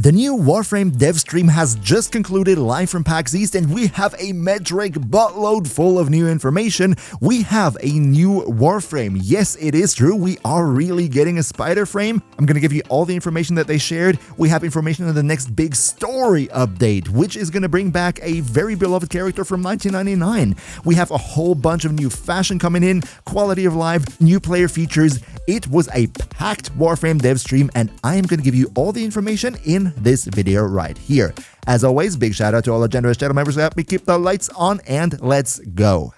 The new Warframe Devstream has just concluded live from PAX East, and we have a metric buttload full of new information. We have a new Warframe. Yes, it is true, we are really getting a Spaider Frame. I'm gonna give you all the information that they shared. We have information on the next big story update, which is gonna bring back a very beloved character from 1999. We have a whole bunch of new fashion coming in, quality of life, new player features. It was a packed Warframe Devstream, and I am gonna give you all the information in this video right here. As always, big shout out to all the generous channel members who help me keep the lights on, and let's go.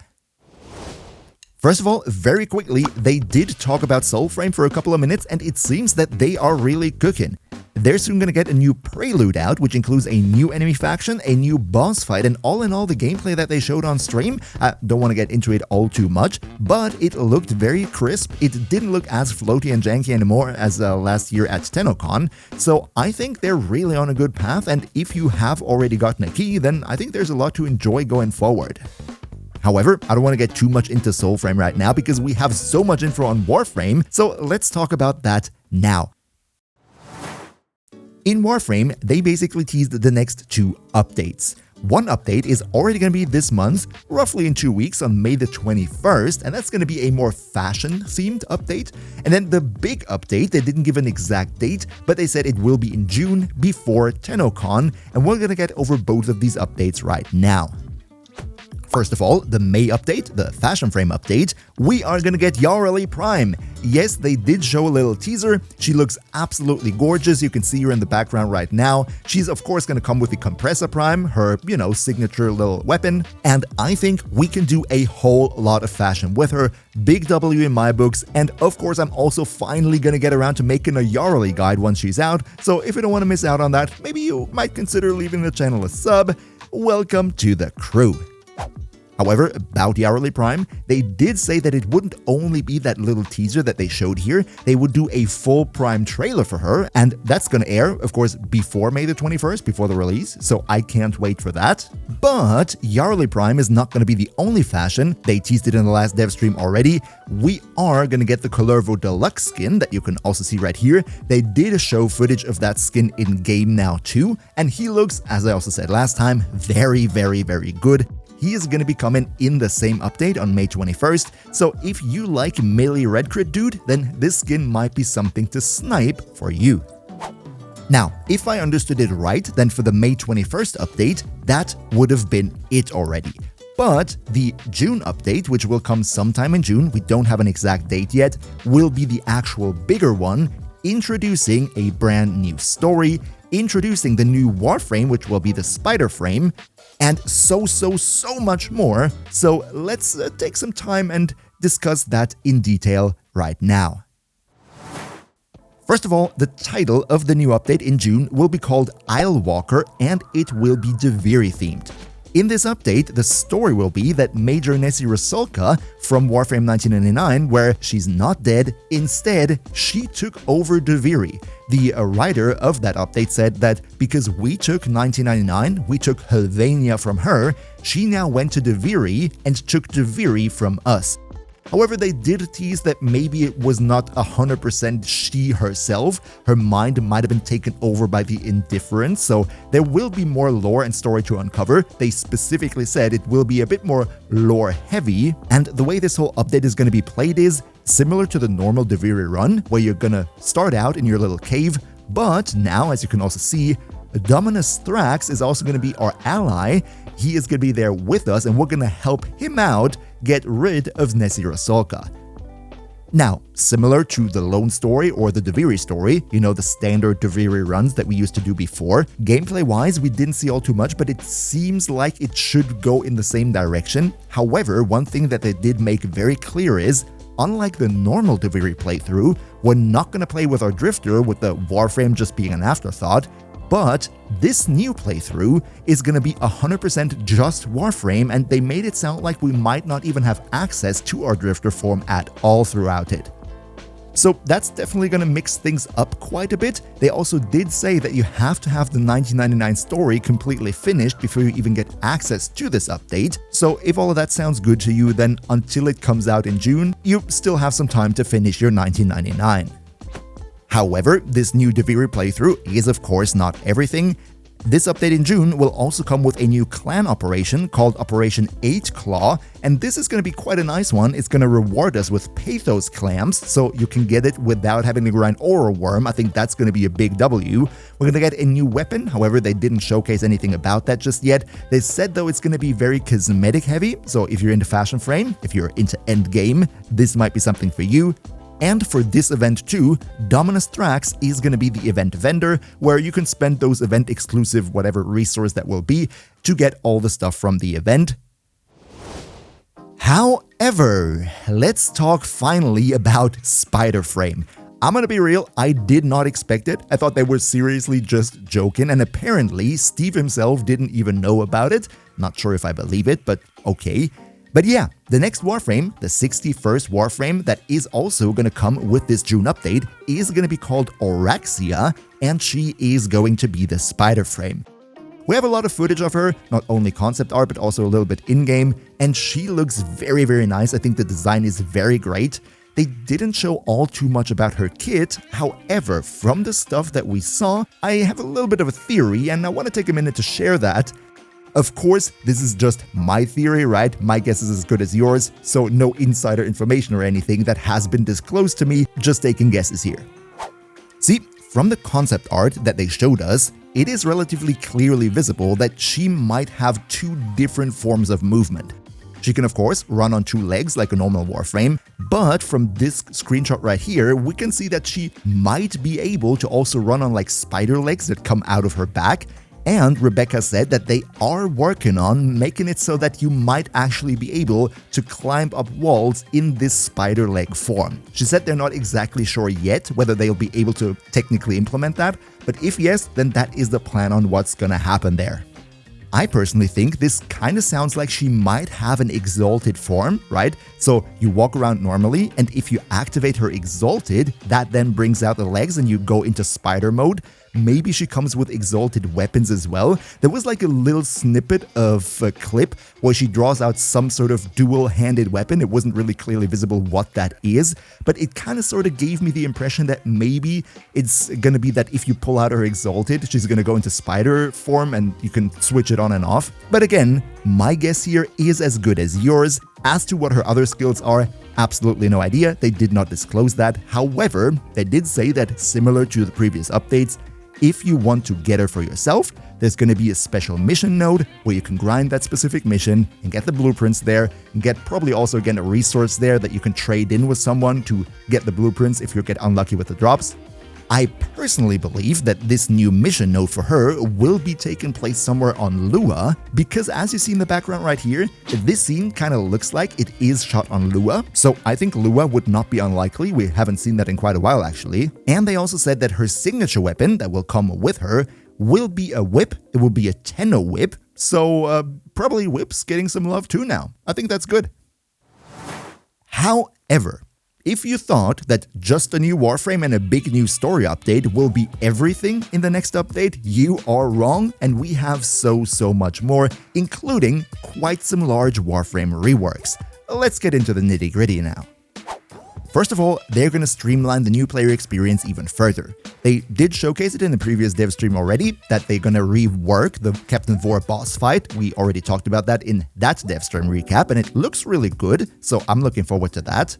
First of all, very quickly, they did talk about Soulframe for a couple of minutes, and it seems that they are really cooking. They're soon going to get a new prelude out, which includes a new enemy faction, a new boss fight, and all in all, the gameplay that they showed on stream, I don't want to get into it all too much, but it looked very crisp. It didn't look as floaty and janky anymore as last year at TennoCon, so I think they're really on a good path, and if you have already gotten a key, then I think there's a lot to enjoy going forward. However, I don't want to get too much into Soulframe right now because we have so much info on Warframe, so let's talk about that now. In Warframe, they basically teased the next two updates. One update is already going to be this month, roughly in 2 weeks on May the 21st, and that's going to be a more fashion-themed update. And then the big update, they didn't give an exact date, but they said it will be in June before TennoCon, and we're going to get over both of these updates right now. First of all, the May update, the Fashion Frame update, we are gonna get Yareli Prime. Yes, they did show a little teaser. She looks absolutely gorgeous. You can see her in the background right now. She's of course gonna come with the Compressor Prime, her, signature little weapon. And I think we can do a whole lot of fashion with her. Big W in my books. And of course, I'm also finally gonna get around to making a Yareli guide once she's out. So if you don't wanna miss out on that, maybe you might consider leaving the channel a sub. Welcome to the crew. However, about Yareli Prime, they did say that it wouldn't only be that little teaser that they showed here, they would do a full Prime trailer for her, and that's gonna air, of course, before May the 21st, before the release, so I can't wait for that. But Yareli Prime is not gonna be the only fashion. They teased it in the last dev stream already. We are gonna get the Kullervo Deluxe skin that you can also see right here. They did show footage of that skin in game now too, and he looks, as I also said last time, very, very, very good. He is going to be coming in the same update on May 21st, so if you like melee red crit dude, then this skin might be something to snipe for you. Now, if I understood it right, then for the May 21st update, that would have been it already. But the June update, which will come sometime in June, we don't have an exact date yet, will be the actual bigger one, introducing a brand new story, introducing the new Warframe, which will be the Spaider Frame, and so much more. So let's take some time and discuss that in detail right now. First of all, the title of the new update in June will be called Isleweaver, and it will be Deviri themed. In this update, the story will be that Major Nessie Rusalka from Warframe 1999, where she's not dead, instead, she took over Deviri. The writer of that update said that because we took 1999, we took Helvania from her, she now went to Deviri and took Deviri from us. However, they did tease that maybe it was not 100% she herself. Her mind might have been taken over by the indifference, so there will be more lore and story to uncover. They specifically said it will be a bit more lore heavy, and the way this whole update is going to be played is similar to the normal Deviri run, where you're going to start out in your little cave, but now, as you can also see, Dominus Thrax is also going to be our ally. He is going to be there with us, and we're going to help him out get rid of Nessie Rusalka. Now, similar to the Lone Story or the Deviri story, the standard Deviri runs that we used to do before, gameplay-wise, we didn't see all too much, but it seems like it should go in the same direction. However, one thing that they did make very clear is, unlike the normal Deviri playthrough, we're not going to play with our Drifter with the Warframe just being an afterthought, but this new playthrough is going to be 100% just Warframe, and they made it sound like we might not even have access to our Drifter form at all throughout it. So that's definitely going to mix things up quite a bit. They also did say that you have to have the 1999 story completely finished before you even get access to this update. So if all of that sounds good to you, then until it comes out in June, you still have some time to finish your 1999. However, this new Deviri playthrough is of course not everything. This update in June will also come with a new clan operation called Operation 8 Claw, and this is going to be quite a nice one. It's going to reward us with Pathos clams, so you can get it without having to grind Aura Worm. I think that's going to be a big W. We're going to get a new weapon, however, they didn't showcase anything about that just yet. They said, though, it's going to be very cosmetic heavy, so if you're into Fashion Frame, if you're into Endgame, this might be something for you. And for this event too, Dominus Thrax is going to be the event vendor, where you can spend those event-exclusive whatever resource that will be to get all the stuff from the event. However, let's talk finally about Spaider Frame. I'm gonna be real, I did not expect it. I thought they were seriously just joking, and apparently Steve himself didn't even know about it. Not sure if I believe it, but okay. But yeah, the next Warframe, the 61st Warframe that is also going to come with this June update, is going to be called Oraxia, and she is going to be the Spaider Frame. We have a lot of footage of her, not only concept art but also a little bit in-game, and she looks very, very nice. I think the design is very great. They didn't show all too much about her kit, however, from the stuff that we saw, I have a little bit of a theory, and I want to take a minute to share that. Of course, this is just my theory, right? My guess is as good as yours, so no insider information or anything that has been disclosed to me, just taking guesses here. See, from the concept art that they showed us, it is relatively clearly visible that she might have two different forms of movement. She can of course run on two legs like a normal Warframe, but from this screenshot right here, we can see that she might be able to also run on like spider legs that come out of her back. And Rebecca said that they are working on making it so that you might actually be able to climb up walls in this spider leg form. She said they're not exactly sure yet whether they'll be able to technically implement that, but if yes, then that is the plan on what's gonna happen there. I personally think this kind of sounds like she might have an exalted form, right? So you walk around normally, and if you activate her exalted, that then brings out the legs and you go into spider mode. Maybe she comes with exalted weapons as well. There was like a little snippet of a clip where she draws out some sort of dual-handed weapon. It wasn't really clearly visible what that is, but it kind of sort of gave me the impression that maybe it's gonna be that if you pull out her exalted, she's gonna go into spider form and you can switch it on and off. But again, my guess here is as good as yours. As to what her other skills are, absolutely no idea. They did not disclose that. However, they did say that similar to the previous updates, if you want to get her for yourself, there's going to be a special mission node where you can grind that specific mission and get the blueprints there, and get probably also again a resource there that you can trade in with someone to get the blueprints if you get unlucky with the drops. I personally believe that this new mission node for her will be taking place somewhere on Lua, because as you see in the background right here, this scene kind of looks like it is shot on Lua, so I think Lua would not be unlikely. We haven't seen that in quite a while actually. And they also said that her signature weapon that will come with her will be a whip. It will be a Tenno whip, so probably whips getting some love too now. I think that's good. However, if you thought that just a new Warframe and a big new story update will be everything in the next update, you are wrong, and we have so much more, including quite some large Warframe reworks. Let's get into the nitty-gritty now. First of all, they're going to streamline the new player experience even further. They did showcase it in the previous dev stream already, that they're going to rework the Captain Vor boss fight. We already talked about that in that dev stream recap, and it looks really good, so I'm looking forward to that.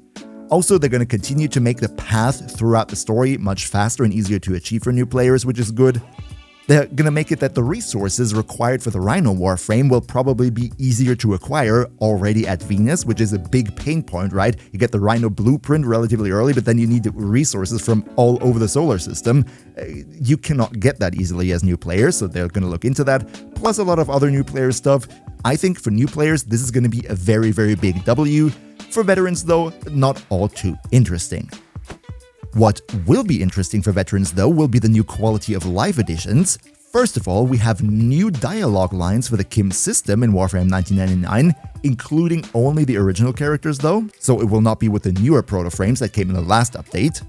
Also, they're going to continue to make the path throughout the story much faster and easier to achieve for new players, which is good. They're going to make it that the resources required for the Rhino Warframe will probably be easier to acquire already at Venus, which is a big pain point, right? You get the Rhino blueprint relatively early, but then you need the resources from all over the solar system. You cannot get that easily as new players, so they're going to look into that, plus a lot of other new player stuff. I think for new players, this is going to be a very big W. For veterans though, not all too interesting. What will be interesting for veterans though will be the new quality of life additions. First of all, we have new dialogue lines for the Kim system in Warframe 1999, including only the original characters though, so it will not be with the newer proto-frames that came in the last update.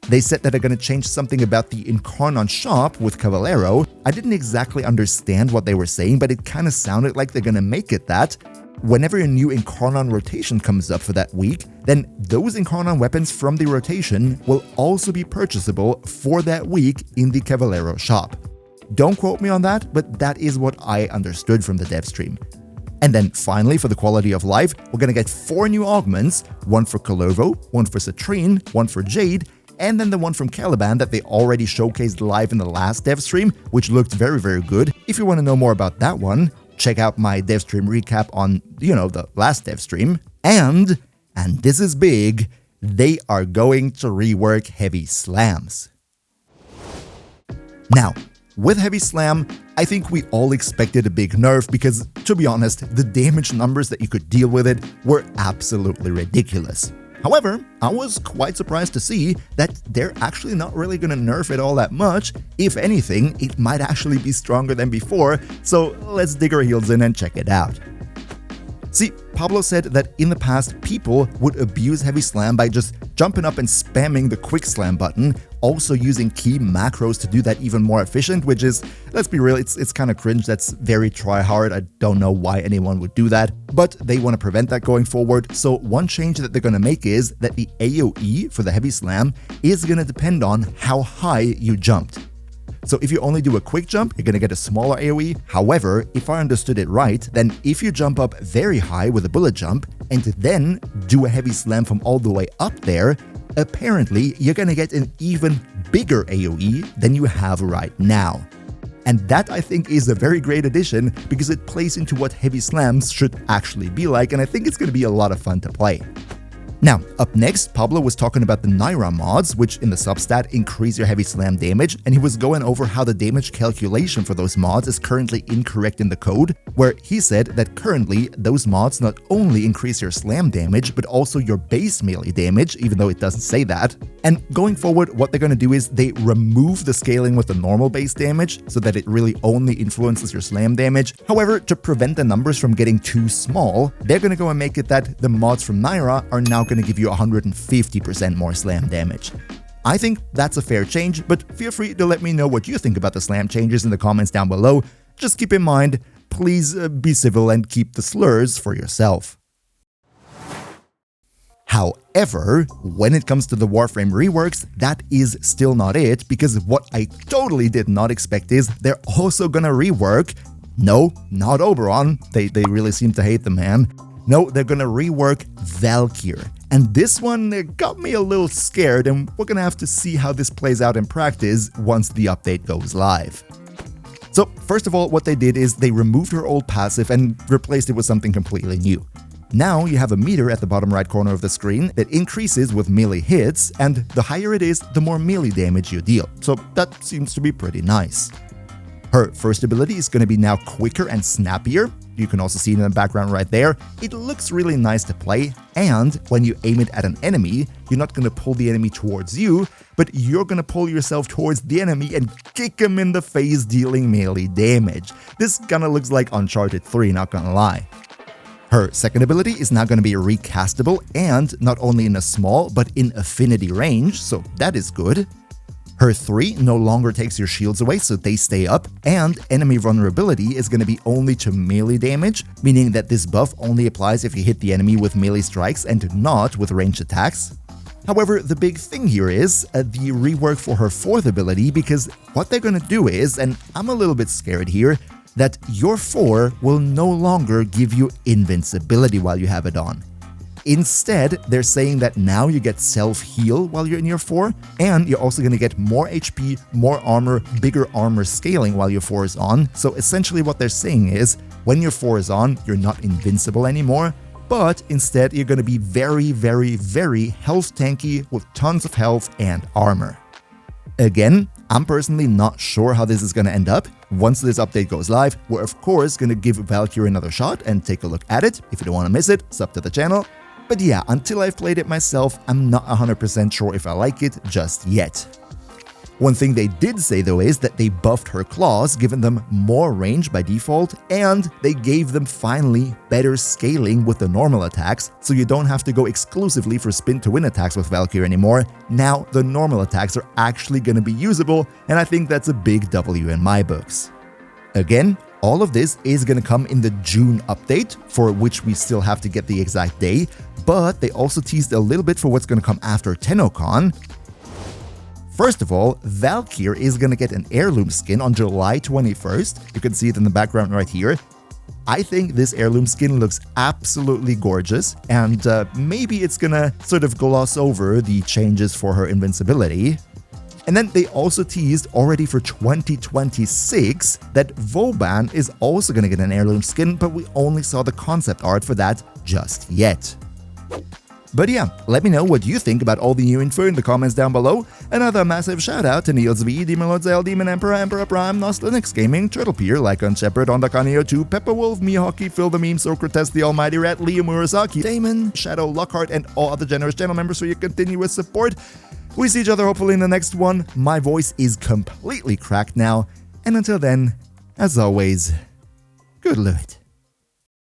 They said that they're going to change something about the Incarnon shop with Caballero. I didn't exactly understand what they were saying, but it kind of sounded like they're going to make it that whenever a new Incarnon rotation comes up for that week, then those Incarnon weapons from the rotation will also be purchasable for that week in the Caballero shop. Don't quote me on that, but that is what I understood from the dev stream. And then finally, for the quality of life, we're going to get 4 new augments, one for Kullervo, one for Citrine, one for Jade, and then the one from Caliban that they already showcased live in the last dev stream, which looked very, very good. If you want to know more about that one, check out my dev stream recap on, the last dev stream. And this is big, they are going to rework Heavy Slams. Now, with Heavy Slam, I think we all expected a big nerf because, to be honest, the damage numbers that you could deal with it were absolutely ridiculous. However, I was quite surprised to see that they're actually not really going to nerf it all that much. If anything, it might actually be stronger than before, so let's dig our heels in and check it out. See, Pablo said that in the past, people would abuse Heavy Slam by just jumping up and spamming the Quick Slam button, also using key macros to do that even more efficient, which is, let's be real, it's kind of cringe. That's very try-hard. I don't know why anyone would do that, but they want to prevent that going forward. So one change that they're going to make is that the AoE for the Heavy Slam is going to depend on how high you jumped. So if you only do a quick jump, you're going to get a smaller AoE. However, if I understood it right, then if you jump up very high with a bullet jump and then do a Heavy Slam from all the way up there, apparently you're going to get an even bigger AoE than you have right now. And that, I think, is a very great addition because it plays into what Heavy Slams should actually be like, and I think it's going to be a lot of fun to play. Now, up next, Pablo was talking about the Naira mods, which in the substat increase your Heavy Slam damage, and he was going over how the damage calculation for those mods is currently incorrect in the code, where he said that currently those mods not only increase your slam damage, but also your base melee damage, even though it doesn't say that. And going forward, what they're going to do is they remove the scaling with the normal base damage so that it really only influences your slam damage. However, to prevent the numbers from getting too small, they're going to go and make it that the mods from Naira are now going to give you 150% more slam damage. I think that's a fair change, but feel free to let me know what you think about the slam changes in the comments down below. Just keep in mind, please be civil and keep the slurs for yourself. However, when it comes to the Warframe reworks, that is still not it, because what I totally did not expect is they're also gonna rework, no, not Oberon, they really seem to hate the man. No, they're gonna rework Valkyr. And this one got me a little scared, and we're gonna have to see how this plays out in practice once the update goes live. So first of all, what they did is they removed her old passive and replaced it with something completely new. Now you have a meter at the bottom right corner of the screen that increases with melee hits, and the higher it is, the more melee damage you deal. So that seems to be pretty nice. Her first ability is going to be now quicker and snappier. You can also see it in the background right there. It looks really nice to play, and when you aim it at an enemy, you're not going to pull the enemy towards you, but you're going to pull yourself towards the enemy and kick him in the face, dealing melee damage. This kind of looks like Uncharted 3, not gonna lie. Her second ability is now going to be recastable, and not only in a small, but in affinity range, so that is good. Her 3 no longer takes your shields away, so they stay up, and enemy vulnerability is going to be only to melee damage, meaning that this buff only applies if you hit the enemy with melee strikes and not with ranged attacks. However, the big thing here is the rework for her 4th ability, because what they're going to do is, and I'm a little bit scared here, that your 4 will no longer give you invincibility while you have it on. Instead, they're saying that now you get self-heal while you're in your 4, and you're also going to get more HP, more armor, bigger armor scaling while your 4 is on. So essentially what they're saying is, when your 4 is on, you're not invincible anymore, but instead you're going to be very, very, very health tanky with tons of health and armor. Again, I'm personally not sure how this is going to end up. Once this update goes live, we're of course going to give Valkyr another shot and take a look at it. If you don't want to miss it, sub to the channel. But yeah, until I've played it myself, I'm not 100% sure if I like it just yet. One thing they did say though is that they buffed her claws, giving them more range by default, and they gave them finally better scaling with the normal attacks, so you don't have to go exclusively for spin to win attacks with Valkyr anymore. Now the normal attacks are actually going to be usable, and I think that's a big W in my books. Again, all of this is going to come in the June update, for which we still have to get the exact day, but they also teased a little bit for what's going to come after TennoCon. First of all, Valkyr is going to get an heirloom skin on July 21st. You can see it in the background right here. I think this heirloom skin looks absolutely gorgeous, and maybe it's going to sort of gloss over the changes for her invincibility. And then they also teased already for 2026 that Vauban is also going to get an heirloom skin, but we only saw the concept art for that just yet. But yeah, let me know what you think about all the new info in the comments down below. Another massive shout out to Niels V, Demon Lord Zell, Demon Emperor, Emperor Prime, Nost Linux Gaming, Turtle Pier, Lycon Shepherd, Ondakanio 2, Pepperwolf, Mihawky, Phil the Meme, Socrates, the Almighty Rat, Liam Murasaki, Damon, Shadow, Lockhart, and all other generous channel members for your continuous support. We see each other hopefully in the next one. My voice is completely cracked now, and until then, as always, good loot.